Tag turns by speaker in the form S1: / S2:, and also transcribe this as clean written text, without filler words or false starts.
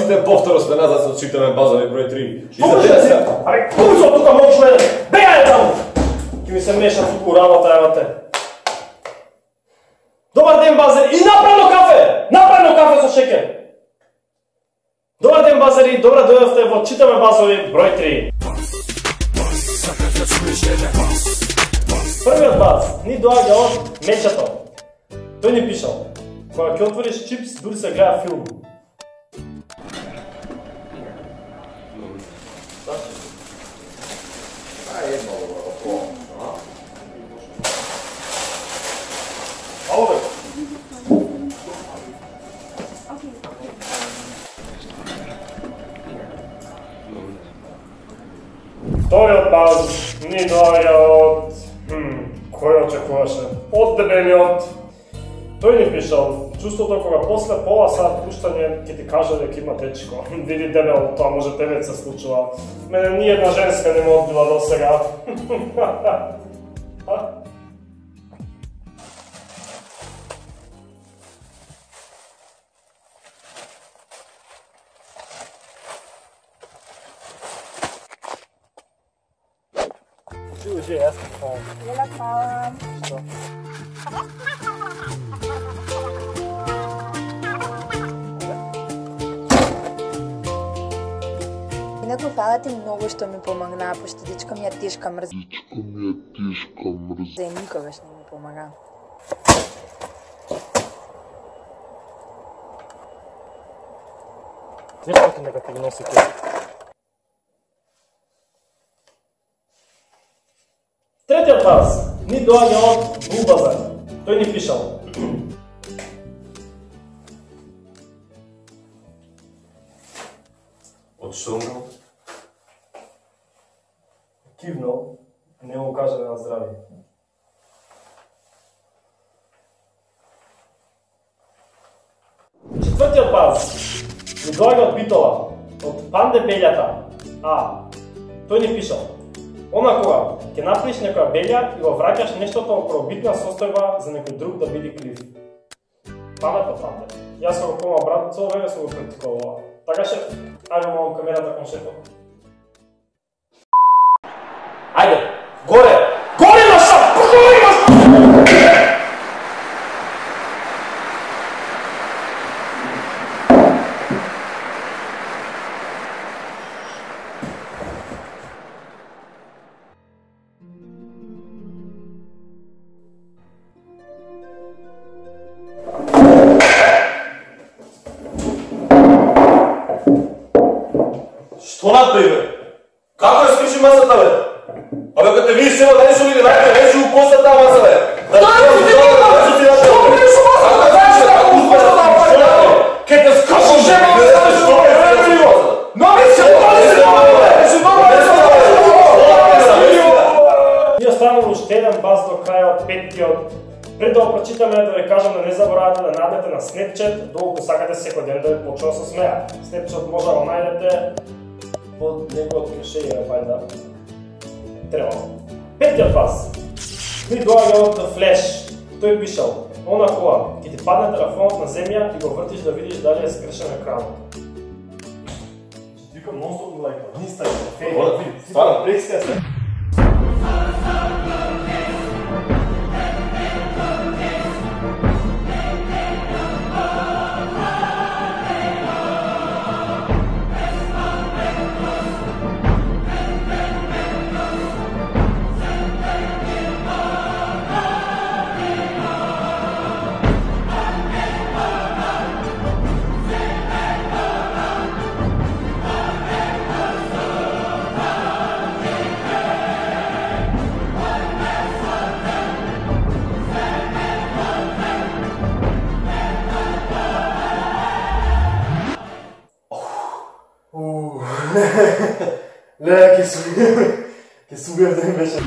S1: ten повтор сме назад се читаме базови број 3.
S2: Што може си? Аре, кујцо тука можеш мене? Бегај таму! Ки ми се меша туку работа, евате. Добар ден, Базари, и направено кафе! Направено кафе со шеќер! Добар ден, Базари, добра дојдовте во Читаме базови број 3. Првиот баз ни доаѓа од Мечето. Тој ни пишал: кога ќе отвориш чипс, дури се гледа филм. Вториот баз ни доаѓа од... кој очекуваше? Од дебелиот. Тој ни пишал: чувството кога после пола сат пуштање ќе ти каже дека има дечко. Види дебел, тоа може тебе се случува. Мене ни една женска не ме одбила до сега. Ужи, јас ке хвалам.
S3: Јела хвалам.
S2: Што?
S3: Инаку фала ти многу што ми помогна, пошто дечко ми ја тешка мрз. За никогаш не ми помага.
S2: Нешто ти нека ти носи кој. Третиот баз ни доаѓа од Булбазар. Тој ни пишал:
S1: Од што?
S2: кивнал, не му кажа на здравје. Четвртиот баз ни доаѓа од Битола, од Панде Белјата. Тој ни пишал: она кога ќе направиш некоја белја и го враќаш нештото во првобитна состојба за некој друг да биде крив. Паметно, Панде. Јас кога помал брат, цело време сум го практикувала. Така, шеф, ајде малку камерата кон шефот. Ајде, горе! Горе на шап! Горе на шап!
S1: Што направи, бе? Како ја скрши масата, бе? Абе, кога те видиш сема, дај шо види, најде, речи у коста таа маса, бе.
S2: Што правиш у масата? Како знаеш како у коста таа маса? Ке те скрши жена, бе, што бе, време го? Нови се, Ние останало уште еден баз до крајот, петтиот. Пред да го прочитаме, да ви кажам да не заборавате да најдете на Snapchat, доколку сакате секој ден да почнува со смеа. Snapchat може да го најдете под некој од кешеје, вајда. Треба. Петтиот баз ни доаѓа од The Flash. Тој пишал: она кога ќе ти падне телефонот на земја и го вртиш да видиш дали е скршен екранот. Викам нон-стоп лајка, ниста е.
S1: Стварно?
S2: Пресија се. Не, ќе субиев да им беше.